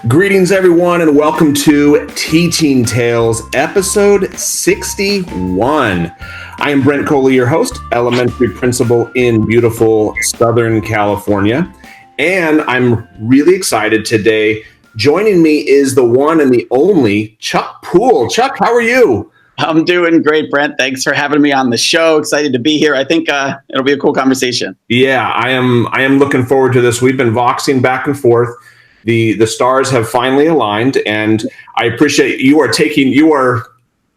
Greetings, everyone, and welcome to Teaching Tales, episode 61. I am Brent Coley, your host, elementary principal in beautiful Southern California, and I'm really excited today. Joining me is the one and the only Chuck Poole. Chuck, how are you? I'm doing great, Brent. Thanks for having me on the show. Excited to be here. I think it'll be a cool conversation. Yeah, I am looking forward to this. We've been voxing back and forth. The stars have finally aligned, and I appreciate you are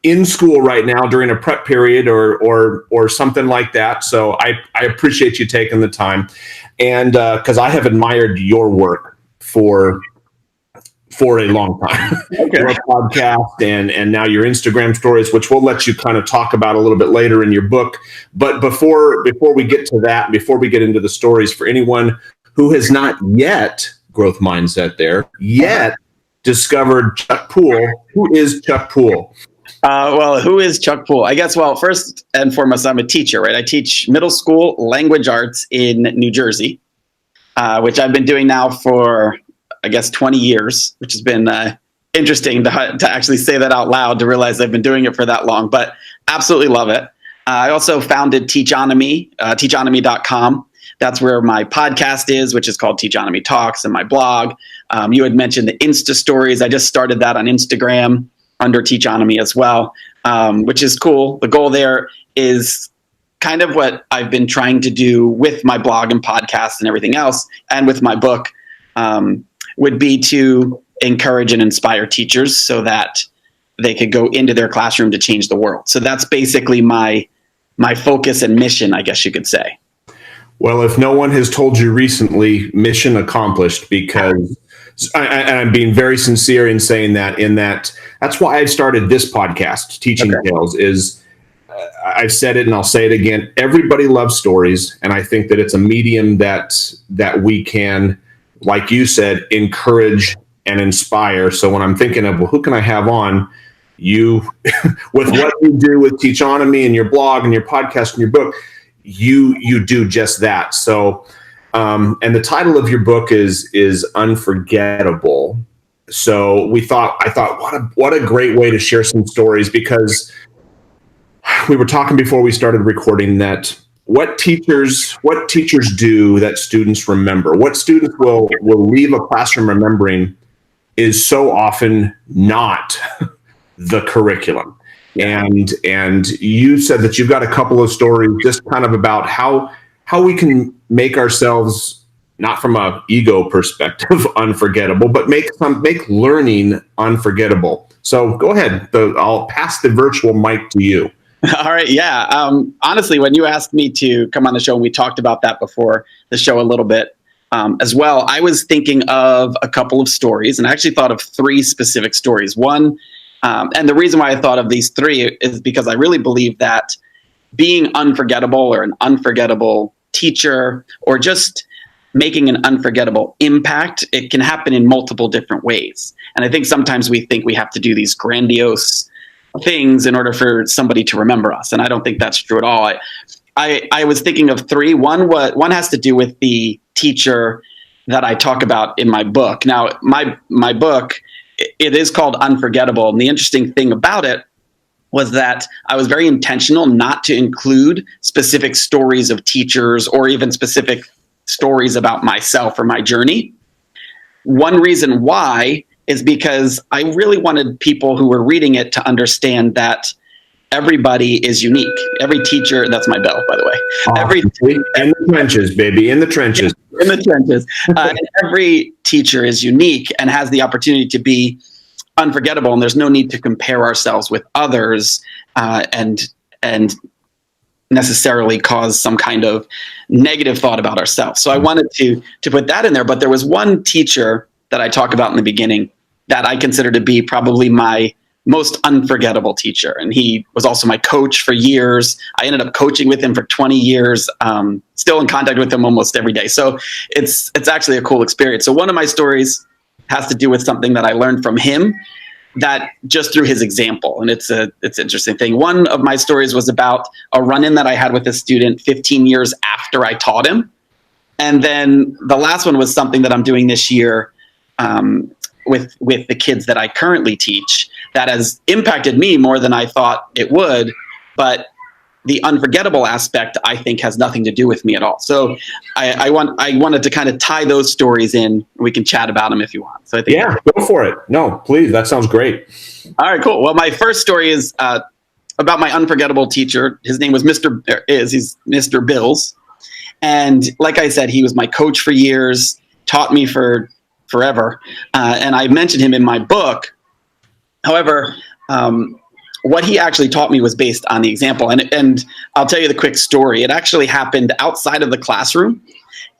in school right now during a prep period or something like that. So I appreciate you taking the time, and because I have admired your work for a long time. Okay. Your podcast and now your Instagram stories, which we'll let you kind of talk about a little bit later in your book. But before we get to that, before we get into the stories, for anyone who has not yet growth mindset there yet discovered Chuck Poole, who is Chuck Poole? Who is Chuck Poole? I guess, first and foremost, I'm a teacher, right? I teach middle school language arts in New Jersey, which I've been doing now for, 20 years, which has been interesting to actually say that out loud, to realize I've been doing it for that long, but absolutely love it. I also founded Teachonomy, Teachonomy.com. That's where my podcast is, which is called Teachonomy Talks, and my blog. You had mentioned the Insta stories. I just started that on Instagram under Teachonomy as well, which is cool. The goal there is kind of what I've been trying to do with my blog and podcast and everything else, and with my book, would be to encourage and inspire teachers so that they could go into their classroom to change the world. So that's basically my focus and mission, I guess you could say. Well, if no one has told you recently, mission accomplished, because I'm being very sincere in saying that's why I started this podcast, Teaching Tales, is I've said it and I'll say it again. Everybody loves stories. And I think that it's a medium that we can, like you said, encourage and inspire. So when I'm thinking of, who can I have on? You, with what you do with Teachonomy and your blog and your podcast and your book, you do just that. So, and the title of your book is Unforgettable. So I thought, what a great way to share some stories, because we were talking before we started recording that what teachers do that students remember, what students will leave a classroom remembering, is so often not the curriculum. And you said that you've got a couple of stories just kind of about how we can make ourselves, not from a ego perspective, unforgettable, but make learning unforgettable. So go ahead. I'll pass the virtual mic to you. All right. Yeah. Honestly, when you asked me to come on the show, and we talked about that before the show a little bit as well, I was thinking of a couple of stories, and I actually thought of three specific stories. One, and the reason why I thought of these three is because I really believe that being unforgettable, or an unforgettable teacher, or just making an unforgettable impact, it can happen in multiple different ways. And I think sometimes we think we have to do these grandiose things in order for somebody to remember us. And I don't think that's true at all. I was thinking of three. One has to do with the teacher that I talk about in my book. Now, my book, it is called Unforgettable. And the interesting thing about it was that I was very intentional not to include specific stories of teachers, or even specific stories about myself or my journey. One reason why is because I really wanted people who were reading it to understand that everybody is unique. Every teacher, that's my bell, by the way. Awesome. In the trenches, baby, in the trenches. In the trenches. And every teacher is unique and has the opportunity to be unforgettable, and there's no need to compare ourselves with others and necessarily cause some kind of negative thought about ourselves. So I wanted to put that in there, but there was one teacher that I talk about in the beginning that I consider to be probably my most unforgettable teacher. And he was also my coach for years. I ended up coaching with him for 20 years, still in contact with him almost every day. So it's actually a cool experience. So one of my stories has to do with something that I learned from him, that just through his example. And it's an interesting thing. One of my stories was about a run-in that I had with a student 15 years after I taught him. And then the last one was something that I'm doing this year with the kids that I currently teach that has impacted me more than I thought it would. But the unforgettable aspect, I think, has nothing to do with me at all. So I wanted to kind of tie those stories in. We can chat about them if you want. So I think go for it. No, please. That sounds great. All right, cool. Well, my first story is about my unforgettable teacher. His name was he's Mr. Bills. And like I said, he was my coach for years, taught me for forever. And I mentioned him in my book. However, what he actually taught me was based on the example. And I'll tell you the quick story. It actually happened outside of the classroom.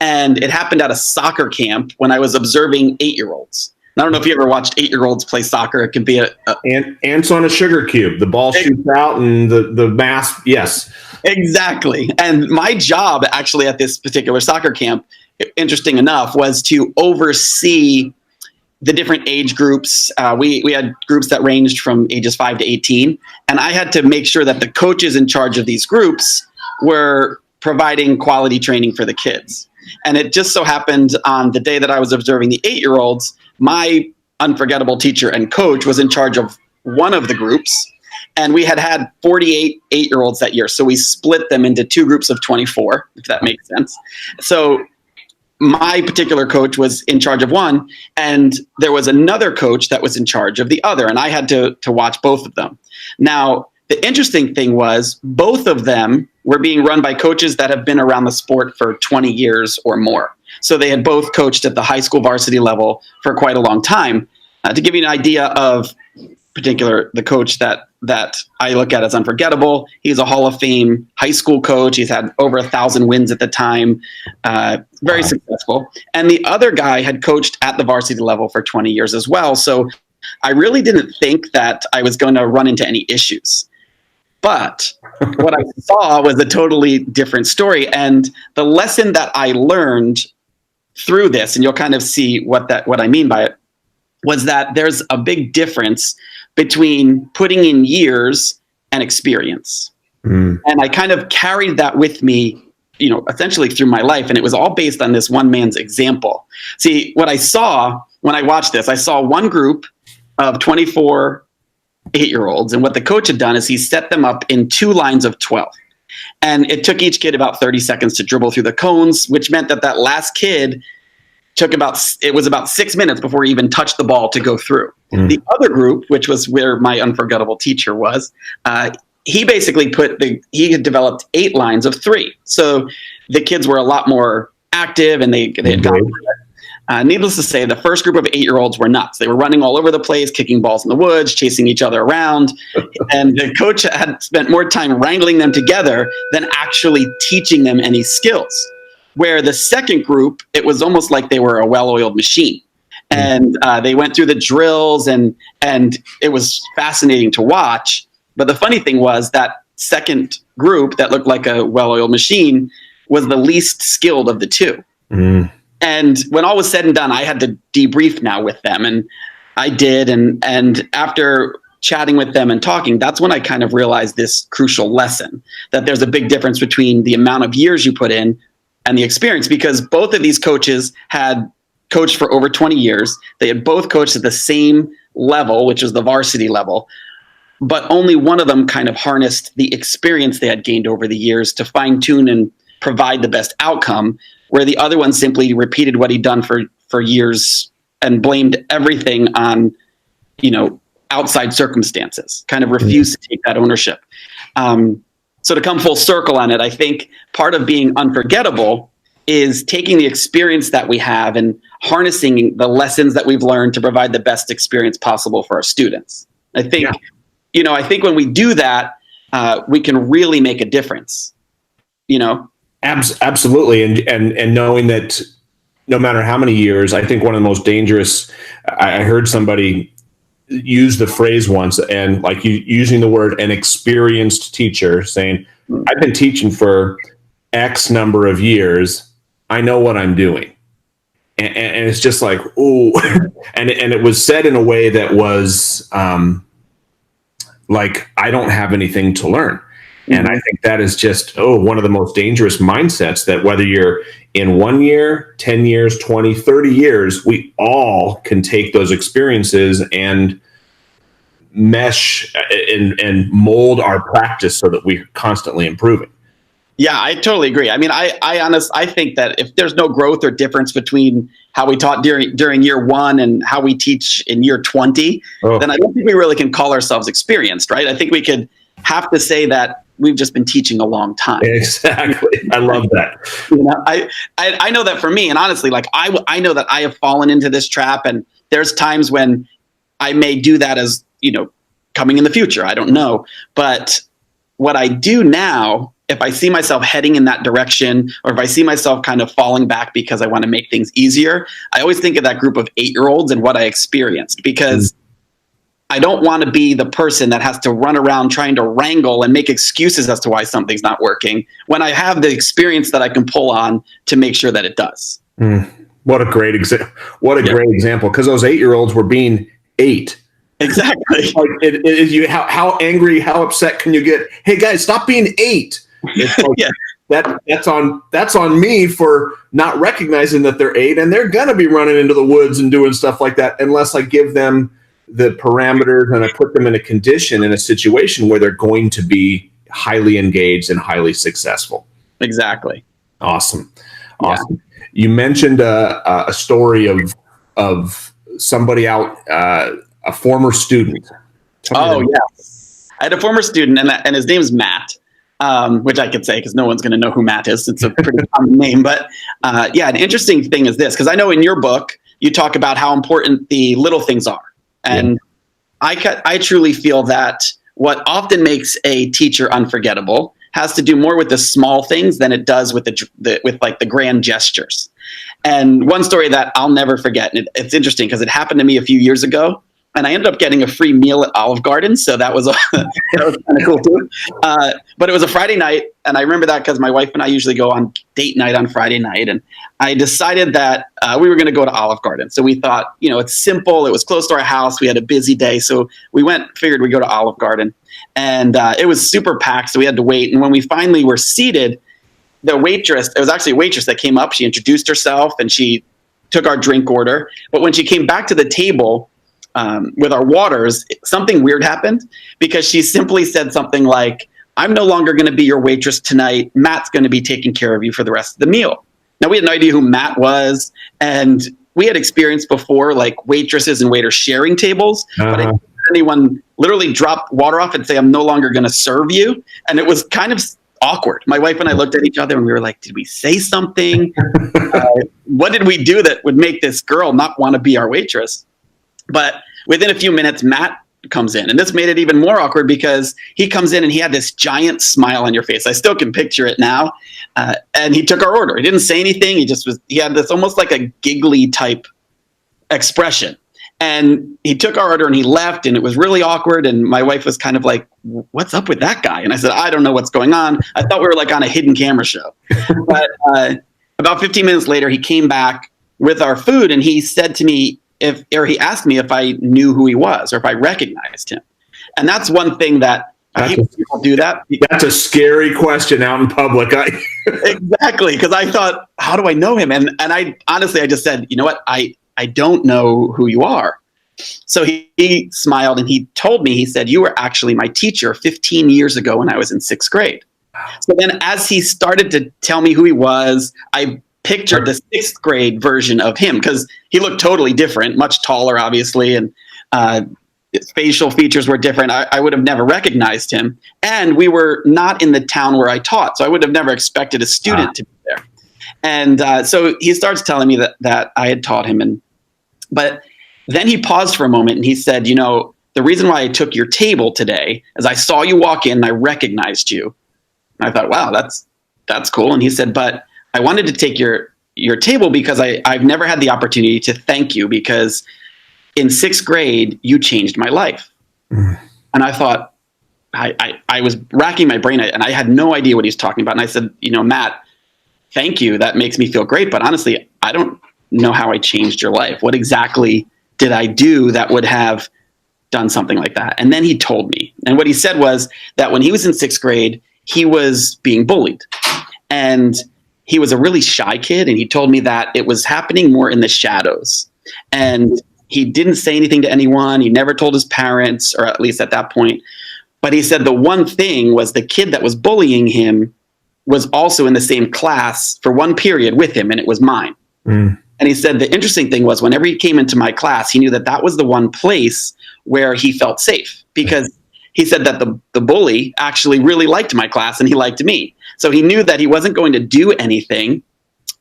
And it happened at a soccer camp when I was observing 8-year-olds. I don't know if you ever watched 8-year-olds play soccer. It can be ants on a sugar cube. The ball shoots out and the mass. Yes, exactly. And my job actually at this particular soccer camp, interesting enough, was to oversee the different age groups. We had groups that ranged from ages 5 to 18. And I had to make sure that the coaches in charge of these groups were providing quality training for the kids. And it just so happened on the day that I was observing the 8-year-olds, my unforgettable teacher and coach was in charge of one of the groups. And we had 48 8-year-olds that year. So we split them into 2 groups of 24, if that makes sense. So my particular coach was in charge of one, and there was another coach that was in charge of the other. And I had to watch both of them. Now, the interesting thing was both of them were being run by coaches that have been around the sport for 20 years or more. So they had both coached at the high school varsity level for quite a long time. To give you an idea of the coach that I look at as unforgettable, he's a Hall of Fame high school coach. He's had over 1,000 wins at the time, very successful. And the other guy had coached at the varsity level for 20 years as well. So I really didn't think that I was going to run into any issues. But what I saw was a totally different story. And the lesson that I learned through this, and you'll kind of see what I mean by it, was that there's a big difference between putting in years and experience. And I kind of carried that with me, essentially through my life. And it was all based on this one man's example. See, what I saw when I watched this, I saw one group of 24 8-year-olds. And what the coach had done is he set them up in 2 lines of 12. And it took each kid about 30 seconds to dribble through the cones, which meant that last kid it was about 6 minutes before he even touched the ball to go through. The other group, which was where my unforgettable teacher was, he basically he had developed 8 lines of 3. So the kids were a lot more active and they had gone through it. Needless to say, the first group of 8-year-olds were nuts. They were running all over the place, kicking balls in the woods, chasing each other around. And the coach had spent more time wrangling them together than actually teaching them any skills. Where the second group, it was almost like they were a well-oiled machine. And they went through the drills and it was fascinating to watch. But the funny thing was that second group that looked like a well-oiled machine was the least skilled of the 2. And when all was said and done, I had to debrief now with them, and I did. And after chatting with them and talking, that's when I kind of realized this crucial lesson, that there's a big difference between the amount of years you put in and the experience, because both of these coaches had coached for over 20 years. They had both coached at the same level, which is the varsity level, but only one of them kind of harnessed the experience they had gained over the years to fine tune and provide the best outcome, where the other one simply repeated what he'd done for years and blamed everything on, outside circumstances, kind of refused to take that ownership. So to come full circle on it, I think part of being unforgettable is taking the experience that we have and harnessing the lessons that we've learned to provide the best experience possible for our students. I think, I think when we do that, we can really make a difference, Absolutely. And knowing that no matter how many years, I think one of the most dangerous, I heard somebody use the phrase once, and like using the word an experienced teacher, saying, I've been teaching for X number of years. I know what I'm doing. And it's just like, ooh. and it was said in a way that was like, I don't have anything to learn. And I think that is just, one of the most dangerous mindsets, that whether you're in 1 year, 10 years, 20, 30 years, we all can take those experiences and mesh and mold our practice so that we're constantly improving. Yeah, I totally agree. I mean, I think that if there's no growth or difference between how we taught during year 1 and how we teach in year 20, then I don't think we really can call ourselves experienced, right? I think we could have to say that we've just been teaching a long time. Exactly. I love that. I know that for me, and honestly, like I know that I have fallen into this trap, and there's times when I may do that as, coming in the future. I don't know. But what I do now, if I see myself heading in that direction, or if I see myself kind of falling back because I want to make things easier, I always think of that group of 8-year-olds and what I experienced, because I don't want to be the person that has to run around trying to wrangle and make excuses as to why something's not working, when I have the experience that I can pull on to make sure that it does. What a great example. Great example. Because those 8-year-olds were being 8. Exactly. Like how angry, how upset can you get? Hey guys, stop being 8. It's like, that's on me for not recognizing that they're 8, and they're gonna be running into the woods and doing stuff like that unless I give them the parameters and I put them in a condition, in a situation where they're going to be highly engaged and highly successful. Exactly. Awesome. Yeah. You mentioned a story of somebody out, a former student. Yes. I had a former student, and his name's Matt, which I could say because no one's going to know who Matt is. It's a pretty common name. But an interesting thing is this, because I know in your book, you talk about how important the little things are. And I truly feel that what often makes a teacher unforgettable has to do more with the small things than it does with the grand gestures. And one story that I'll never forget, and it's interesting because it happened to me a few years ago, and I ended up getting a free meal at Olive Garden, so that was kind of cool too. But it was a Friday night, and I remember that because my wife and I usually go on date night on Friday night, and I decided that we were going to go to Olive Garden. So we thought, it's simple. It was close to our house. We had a busy day, so we figured we'd go to Olive Garden, and it was super packed, so we had to wait. And when we finally were seated, the waitress, it was actually a waitress that came up. She introduced herself, and she took our drink order. But when she came back to the table with our waters, something weird happened, because she simply said something like, "I'm no longer going to be your waitress tonight. Matt's going to be taking care of you for the rest of the meal." Now, we had no idea who Matt was, and we had experienced before, like waitresses and waiters sharing tables, but I didn't hear anyone literally drop water off and say, "I'm no longer going to serve you." And it was kind of awkward. My wife and I looked at each other and we were like, did we say something? What did we do that would make this girl not want to be our waitress? But within a few minutes, Matt comes in, and this made it even more awkward because he comes in and he had this giant smile on your face. I still can picture it now. And he took our order. He didn't say anything. He had this almost like a giggly type expression. And he took our order and he left, and it was really awkward. And my wife was kind of like, "What's up with that guy?" And I said, "I don't know what's going on." I thought we were like on a hidden camera show. But about 15 minutes later, he came back with our food, and he said to me, he asked me if I knew who he was or if I recognized him. And that's one thing that I hate when people do that. That's a scary question out in public. Exactly. Because I thought, how do I know him? And I honestly, I just said, "You know what? I don't know who you are." So he smiled and he told me, he said, "You were actually my teacher 15 years ago when I was in 6th grade. So then as he started to tell me who he was, I pictured the 6th grade version of him, because he looked totally different, much taller, obviously. And his facial features were different. I would have never recognized him. And we were not in the town where I taught. So I would have never expected a student to be there. And so he starts telling me that I had taught him. But then he paused for a moment and he said, "The reason why I took your table today is I saw you walk in and I recognized you." And I thought, wow, that's cool. And he said, "But I wanted to take your table because I've never had the opportunity to thank you, because in 6th grade, you changed my life." And I thought, I was racking my brain and I had no idea what he was talking about. And I said, "Matt, thank you. That makes me feel great. But honestly, I don't know how I changed your life. What exactly did I do that would have done something like that?" And then he told me. And what he said was that when he was in 6th grade, he was being bullied. And he was a really shy kid, and he told me that it was happening more in the shadows. And he didn't say anything to anyone. He never told his parents, or at least at that point. But he said the one thing was the kid that was bullying him was also in the same class for one period with him, and it was mine. And he said the interesting thing was whenever he came into my class, he knew that that was the one place where he felt safe, because he said that the bully actually really liked my class and he liked me. So he knew that he wasn't going to do anything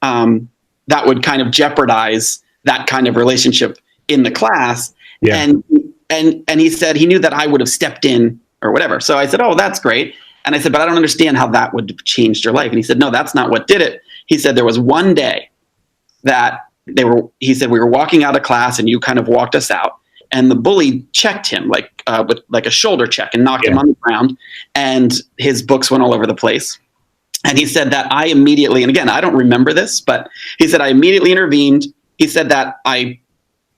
that would kind of jeopardize that kind of relationship in the class. Yeah. And he said he knew that I would have stepped in or whatever. So I said, oh, that's great. And I said, but I don't understand how that would have changed your life. And he said, no, that's not what did it. He said there was one day that he said we were walking out of class and you kind of walked us out, and the bully checked him with like a shoulder check and knocked him on the ground, and his books went all over the place. And he said that I immediately, and again, I don't remember this, but he said I immediately intervened. He said that I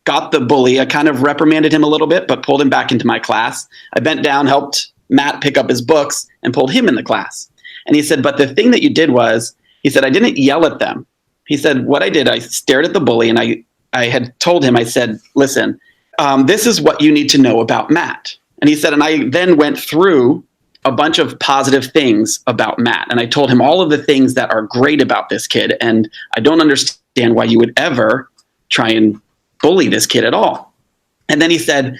got the bully. I kind of reprimanded him a little bit, but pulled him back into my class. I bent down, helped Matt pick up his books, and pulled him in the class. And he said, but the thing that you did was, he said, I didn't yell at them. He said, what I did, I stared at the bully, and I had told him, I said, listen, this is what you need to know about Matt. And he said, and I then went through a bunch of positive things about Matt. And I told him all of the things that are great about this kid. And I don't understand why you would ever try and bully this kid at all. And then he said,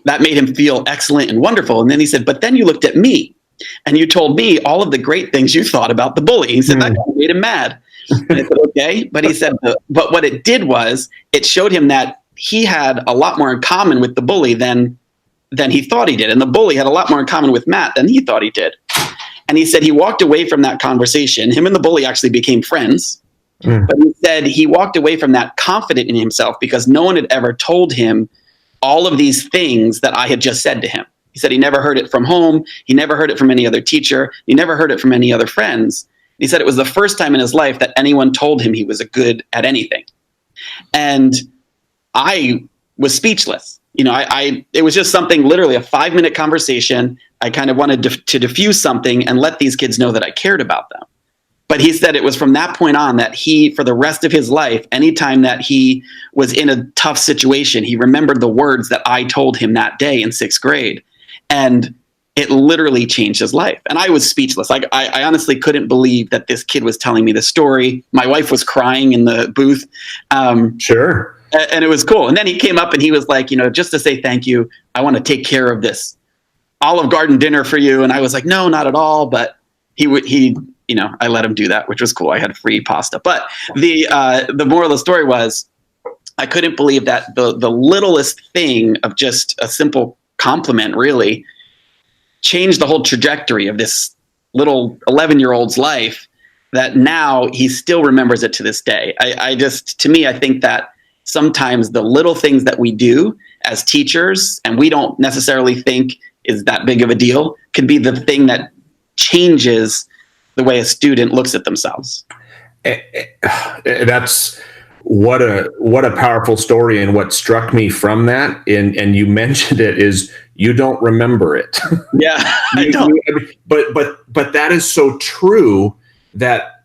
that made him feel excellent and wonderful. And then he said, but then you looked at me and you told me all of the great things you thought about the bully. He said, that made him mad. And I said, okay. But he said, but what it did was it showed him that he had a lot more in common with the bully than he thought he did. And the bully had a lot more in common with Matt than he thought he did. And he said he walked away from that conversation. Him and the bully actually became friends. But he said he walked away from that confident in himself because no one had ever told him all of these things that I had just said to him. He said he never heard it from home. He never heard it from any other teacher. He never heard it from any other friends. He said it was the first time in his life that anyone told him he was good at anything. And I was speechless. You know, it was just something, literally a 5-minute conversation. I kind of wanted to diffuse something and let these kids know that I cared about them. But he said it was from that point on that he, for the rest of his life, anytime that he was in a tough situation, he remembered the words that I told him that day in 6th grade. And it literally changed his life. And I was speechless. I honestly couldn't believe that this kid was telling me the story. My wife was crying in the booth. Sure. And it was cool. And then he came up and he was like, you know, just to say thank you, I want to take care of this Olive Garden dinner for you. And I was like, no, not at all. But he you know, I let him do that, which was cool. I had free pasta. But the moral of the story was I couldn't believe that the littlest thing of just a simple compliment really changed the whole trajectory of this little 11-year-old's life, that now he still remembers it to this day. To me, I think that sometimes the little things that we do as teachers and we don't necessarily think is that big of a deal could be the thing that changes the way a student looks at themselves. That's what a powerful story. And what struck me from that, and you mentioned it, is you don't remember it. Yeah, I don't. But that is so true that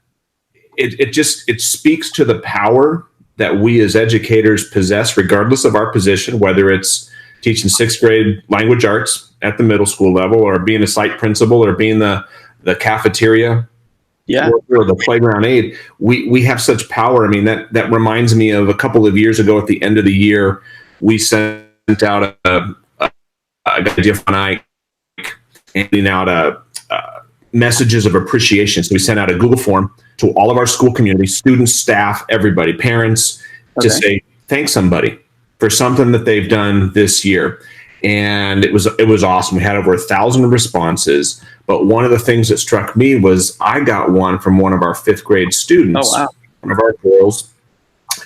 it speaks to the power that we as educators possess, regardless of our position, whether it's teaching 6th grade language arts at the middle school level, or being a site principal, or being the cafeteria or the playground aide. We have such power. I mean, that reminds me of a couple of years ago at the end of the year, we sent out handing out messages of appreciation. So we sent out a Google form to all of our school community, students, staff, everybody, parents, to say, thank somebody for something that they've done this year. And it was awesome. We had over 1,000 responses. But one of the things that struck me was I got one from one of our 5th grade students, one of our girls.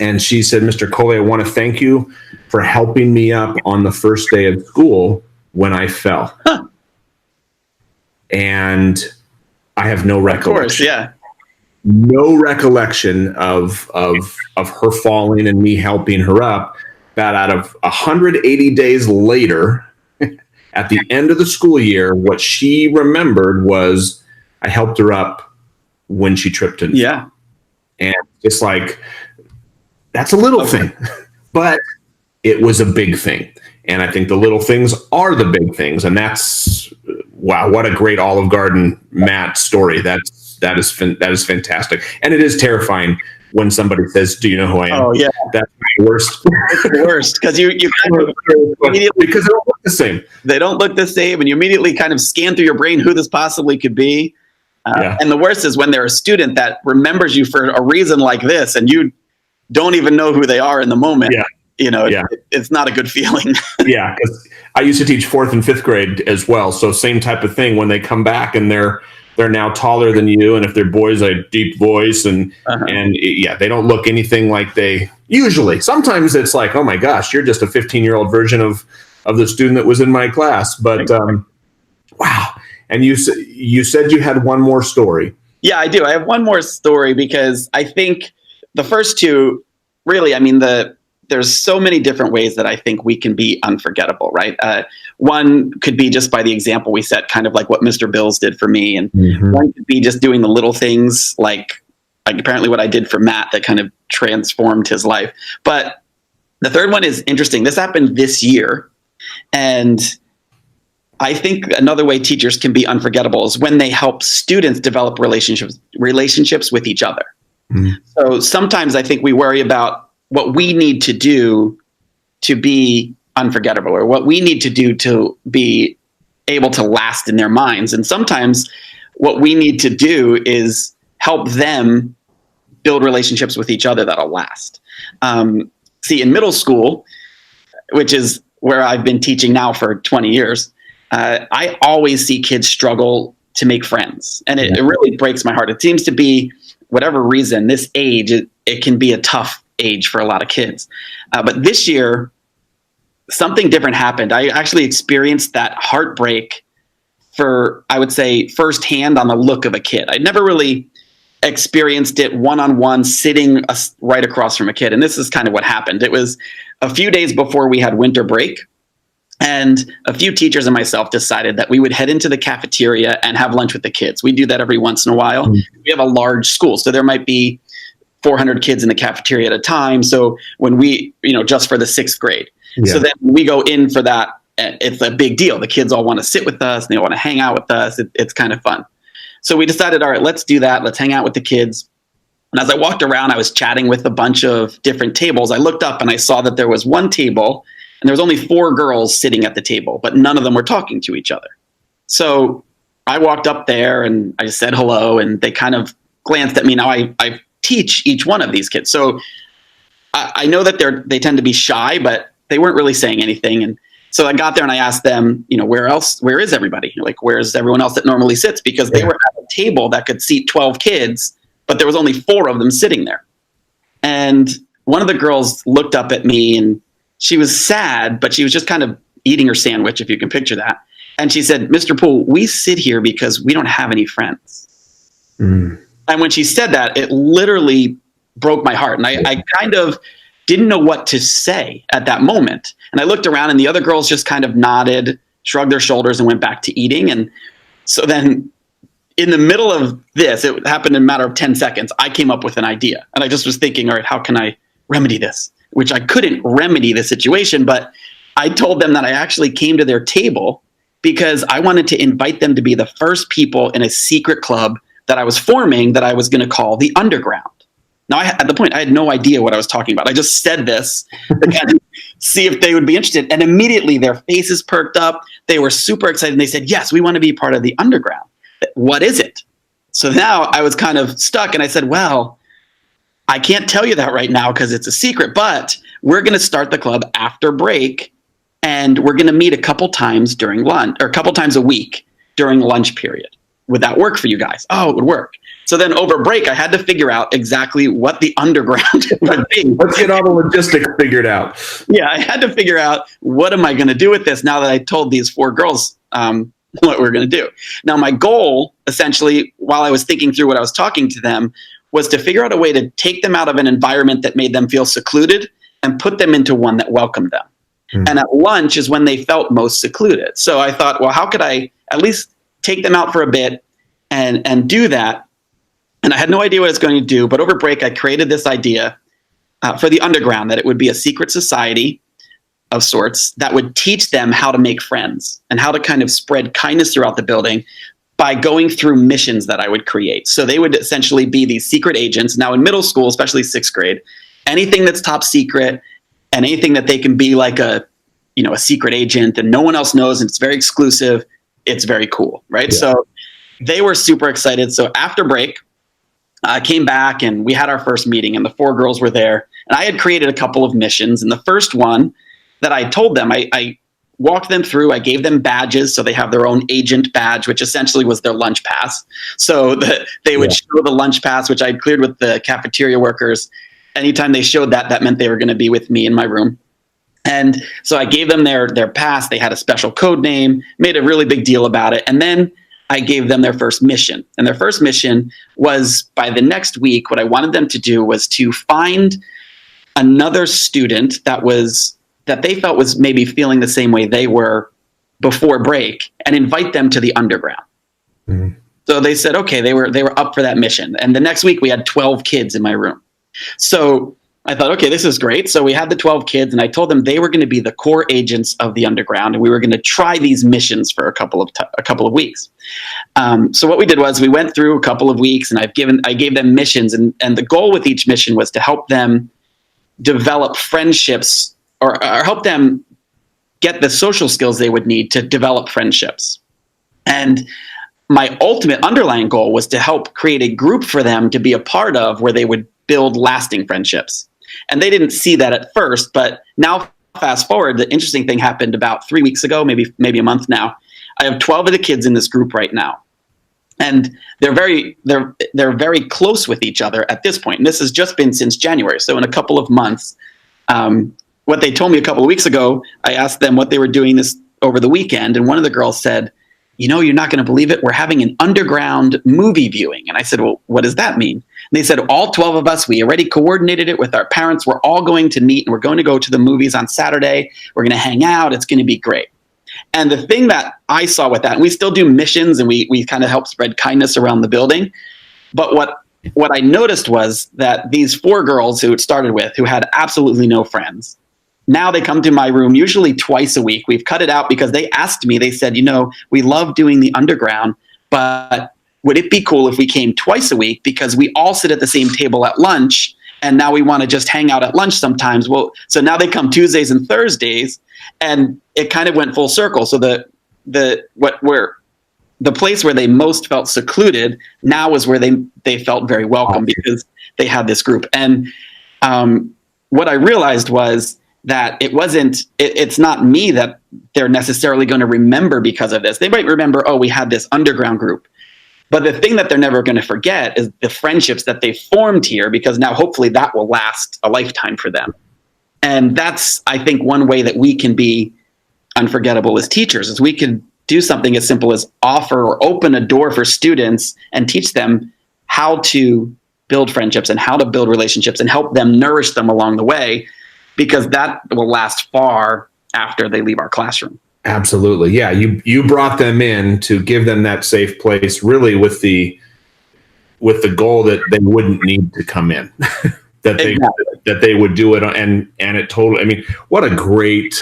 And she said, Mr. Coley, I want to thank you for helping me up on the first day of school when I fell. Huh. And I have no recollection. Of course, yeah. No recollection of her falling and me helping her up. That out of 180 days later, at the end of the school year, what she remembered was I helped her up when she tripped and fell. And it's like, that's a little thing, but it was a big thing. And I think the little things are the big things. And that's, wow, what a great Olive Garden Matt story. That is fantastic. And it is terrifying when somebody says, "Do you know who I am?" Oh yeah, that's the worst. It's the worst because you kind of immediately, because they don't look the same. They don't look the same, and you immediately kind of scan through your brain who this possibly could be. And the worst is when they're a student that remembers you for a reason like this, and you don't even know who they are in the moment. Yeah. It's not a good feeling. Yeah, because I used to teach 4th and 5th grade as well. So same type of thing when they come back and they're now taller than you, and if they're boys, a deep voice, and they don't look anything like they usually. Sometimes it's like, oh my gosh, you're just a 15-year-old version of the student that was in my class. But wow. And you said you had one more story. Yeah, I do. I have one more story because I think the first two, really, I mean, there's so many different ways that I think we can be unforgettable, right? One could be just by the example we set, kind of like what Mr. Bills did for me. And one could be just doing the little things like apparently what I did for Matt that kind of transformed his life. But the third one is interesting. This happened this year. And I think another way teachers can be unforgettable is when they help students develop relationships with each other. So sometimes I think we worry about what we need to do to be unforgettable, or what we need to do to be able to last in their minds. And sometimes what we need to do is help them build relationships with each other that'll last. See, in middle school, which is where I've been teaching now for 20 years, I always see kids struggle to make friends. And it really breaks my heart. It seems to be, whatever reason, this age, it can be a tough age for a lot of kids. But this year, something different happened. I actually experienced that heartbreak for, I would say, firsthand on the look of a kid. I'd never really experienced it one-on-one sitting right across from a kid. And this is kind of what happened. It was a few days before we had winter break. And a few teachers and myself decided that we would head into the cafeteria and have lunch with the kids. We do that every once in a while. We have a large school, so there might be 400 kids in the cafeteria at a time. So when we, just for the 6th grade. So then when we go in for that, it's a big deal. The kids all want to sit with us and they want to hang out with us. It's kind of fun. So we decided, all right, let's do that. Let's hang out with the kids. And as I walked around, I was chatting with a bunch of different tables. I looked up and I saw that there was one table and there was only 4 girls sitting at the table, but none of them were talking to each other. So I walked up there and I said hello, and they kind of glanced at me. Now I teach each one of these kids. So I know that they tend to be shy, but they weren't really saying anything. And so I got there and I asked them, where is everybody? Like, where's everyone else that normally sits? Because they were at a table that could seat 12 kids, but there was only 4 of them sitting there. And one of the girls looked up at me and she was sad, but she was just kind of eating her sandwich, if you can picture that. And she said, "Mr. Poole, we sit here because we don't have any friends." And when she said that, it literally broke my heart. And I kind of didn't know what to say at that moment. And I looked around and the other girls just kind of nodded, shrugged their shoulders, and went back to eating. And so then in the middle of this, it happened in a matter of 10 seconds, I came up with an idea. And I just was thinking, all right, how can I remedy this? Which I couldn't remedy the situation, but I told them that I actually came to their table because I wanted to invite them to be the first people in a secret club that I was forming that I was going to call the Underground. Now, at the point, I had no idea what I was talking about. I just said this to kind of see if they would be interested. And immediately their faces perked up. They were super excited. And they said, "Yes, we want to be part of the Underground. What is it?" So now I was kind of stuck. And I said, "Well, I can't tell you that right now because it's a secret, but we're going to start the club after break. And we're going to meet a couple times during lunch, or a couple times a week during lunch period. Would that work for you guys?" Oh, it would work. So then over break, I had to figure out exactly what the Underground would be. Let's get all the logistics figured out. Yeah, I had to figure out, what am I going to do with this now that I told these 4 girls what we're going to do. Now, my goal, essentially, while I was thinking through what I was talking to them, was to figure out a way to take them out of an environment that made them feel secluded and put them into one that welcomed them. And at lunch is when they felt most secluded. So I thought, well, how could I at least take them out for a bit, and do that. And I had no idea what I was going to do, but over break, I created this idea for the underground, that it would be a secret society of sorts that would teach them how to make friends and how to kind of spread kindness throughout the building by going through missions that I would create. So they would essentially be these secret agents. Now in middle school, especially 6th grade, anything that's top secret and anything that they can be like a secret agent and no one else knows, and it's very exclusive, it's very cool, right? Yeah. So they were super excited. So after break, I came back and we had our first meeting and the 4 girls were there. And I had created a couple of missions. And the first one that I told them, I walked them through, I gave them badges. So they have their own agent badge, which essentially was their lunch pass. So they would show the lunch pass, which I'd cleared with the cafeteria workers. Anytime they showed that, that meant they were going to be with me in my room. And so I gave them their pass. They had a special code name, made a really big deal about it. And then I gave them their first mission. And their first mission was, by the next week, what I wanted them to do was to find another student that they felt was maybe feeling the same way they were before break and invite them to the underground. Mm-hmm. So they said, okay, they were up for that mission. And the next week we had 12 kids in my room. So I thought, okay, this is great. So we had the 12 kids and I told them they were going to be the core agents of the underground. And we were going to try these missions for a couple of weeks. So what we did was we went through a couple of weeks and I gave them missions. And the goal with each mission was to help them develop friendships or help them get the social skills they would need to develop friendships. And my ultimate underlying goal was to help create a group for them to be a part of where they would build lasting friendships. And they didn't see that at first, but now fast forward, the interesting thing happened about 3 weeks ago, maybe a month now. I have 12 of the kids in this group right now. And they're very close with each other at this point. And this has just been since January. So in a couple of months, what they told me a couple of weeks ago, I asked them what they were doing this over the weekend. And one of the girls said, you're not going to believe it. We're having an underground movie viewing. And I said, well, what does that mean? And they said, all 12 of us, we already coordinated it with our parents. We're all going to meet and we're going to go to the movies on Saturday. We're going to hang out. It's going to be great. And the thing that I saw with that, and we still do missions and we kind of help spread kindness around the building. But what I noticed was that these 4 girls who it started with, who had absolutely no friends, now they come to my room usually twice a week. We've cut it out because they asked me, they said, we love doing the underground, but would it be cool if we came twice a week because we all sit at the same table at lunch and now we want to just hang out at lunch sometimes. Well, so now they come Tuesdays and Thursdays and it kind of went full circle. So the place where they most felt secluded now is where they felt very welcome because they had this group. And what I realized was that it's not me that they're necessarily going to remember because of this. They might remember, we had this underground group. But the thing that they're never going to forget is the friendships that they formed here, because now hopefully that will last a lifetime for them. And that's, I think, one way that we can be unforgettable as teachers, is we can do something as simple as offer or open a door for students and teach them how to build friendships and how to build relationships and help them nourish them along the way, because that will last far after they leave our classroom. Absolutely. Yeah. You brought them in to give them that safe place, really with the goal that they wouldn't need to come in, that they would do it. And it totally, I mean, what a great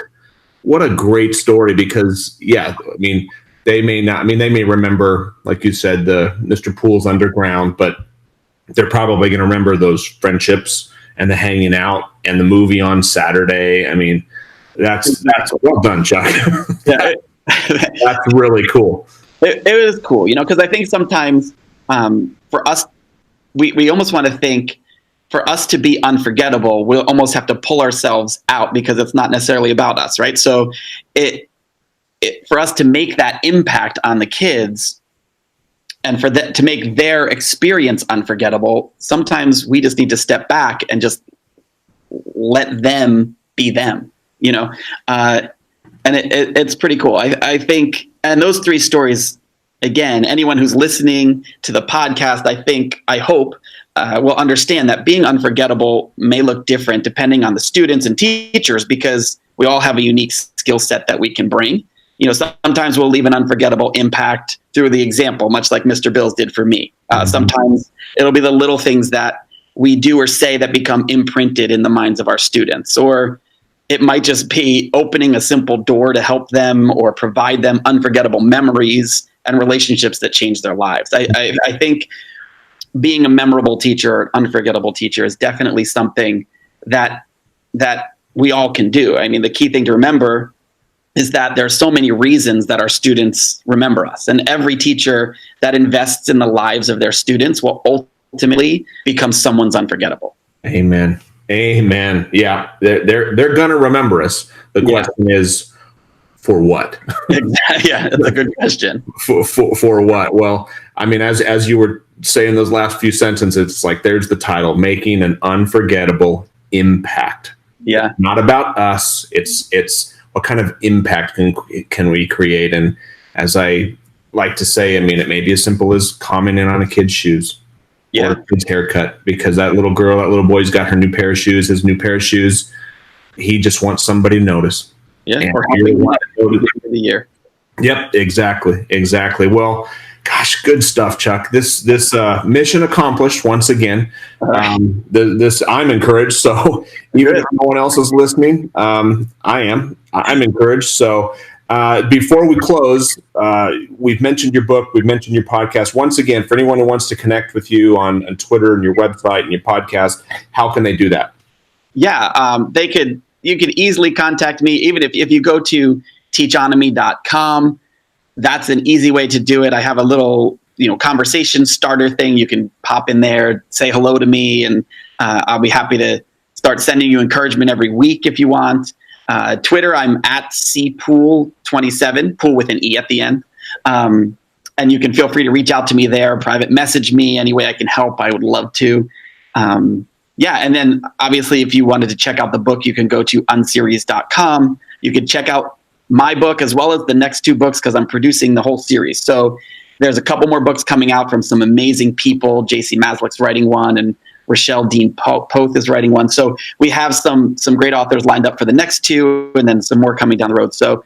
story, because they may remember, like you said, the Mr. Poole's underground, but they're probably going to remember those friendships and the hanging out and the movie on Saturday. I mean, that's well done, Chuck. That's really cool. It was cool, because I think sometimes for us, we almost want to think for us to be unforgettable, we'll almost have to pull ourselves out because it's not necessarily about us, right? So for us to make that impact on the kids and to make their experience unforgettable, sometimes we just need to step back and just let them be them. And it's pretty cool. I think, and those 3 stories, again, anyone who's listening to the podcast, I hope will understand that being unforgettable may look different depending on the students and teachers, because we all have a unique skill set that we can bring. sometimes we'll leave an unforgettable impact through the example, much like Mr. Bills did for me. Sometimes it'll be the little things that we do or say that become imprinted in the minds of our students, or it might just be opening a simple door to help them or provide them unforgettable memories and relationships that change their lives. I think being a memorable teacher, unforgettable teacher, is definitely something that we all can do. I mean, the key thing to remember is that there are so many reasons that our students remember us, and every teacher that invests in the lives of their students will ultimately become someone's unforgettable. Amen. Yeah, they're gonna remember us. The question is, for what? Yeah, that's a good question. For what? Well, I mean, as you were saying those last few sentences, it's like there's the title: making an unforgettable impact. Yeah, it's not about us. It's what kind of impact can we create? And as I like to say, I mean, it may be as simple as commenting on a kid's shoes. Or a kid's haircut, because that little boy's got her new pair of shoes, his new pair of shoes. He just wants somebody to notice. Yeah, or helping at the end of the year. Yep, exactly. Well, gosh, good stuff, Chuck. This mission accomplished once again. This I'm encouraged. So even if no one else is listening, I'm encouraged. So before we close, we've mentioned your book, we've mentioned your podcast. Once again, for anyone who wants to connect with you on Twitter and your website and your podcast, how can they do that? Yeah, you could easily contact me, even if you go to Teachonomy.com. That's an easy way to do it. I have a little, conversation starter thing. You can pop in there, say hello to me, and I'll be happy to start sending you encouragement every week if you want. Twitter, I'm at cpoole27, Poole with an E at the end. And you can feel free to reach out to me there, private message me any way I can help. I would love to. And then obviously if you wanted to check out the book, you can go to unseries.com. You can check out my book as well as the next two books, because I'm producing the whole series. So there's a couple more books coming out from some amazing people. JC Maslick's writing one, and Rochelle Dean Poth is writing one. So we have some great authors lined up for the next two, and then some more coming down the road. So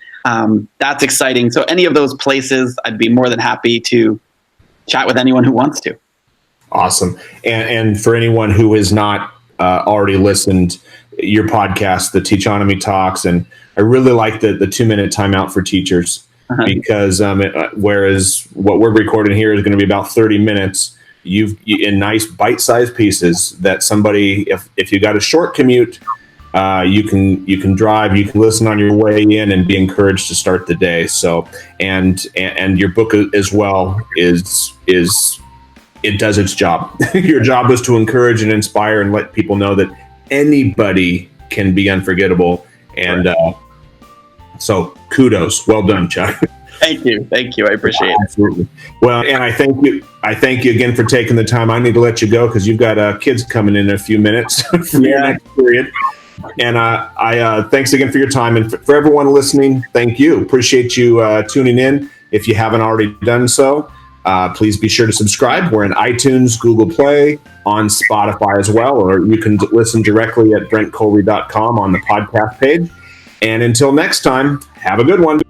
that's exciting. So any of those places, I'd be more than happy to chat with anyone who wants to. Awesome. And for anyone who has not already listened, your podcast, the Teachonomy Talks, and I really like the 2-minute timeout for teachers, because whereas what we're recording here is going to be about 30 minutes, you in nice bite-sized pieces that somebody, if you got a short commute, you can drive, you can listen on your way in and be encouraged to start the day. So, and your book as well is it does its job. Your job is to encourage and inspire and let people know that anybody can be unforgettable. And so kudos. Well done, Chuck. Thank you. I appreciate it. Absolutely. Well, and I thank you again for taking the time. I need to let you go because you've got kids coming in a few minutes for your next period. And I thanks again for your time. And for everyone listening, thank you. Appreciate you tuning in. If you haven't already done so, please be sure to subscribe. We're in iTunes, Google Play, on Spotify as well, or you can listen directly at brentcolby.com on the podcast page. And until next time, have a good one.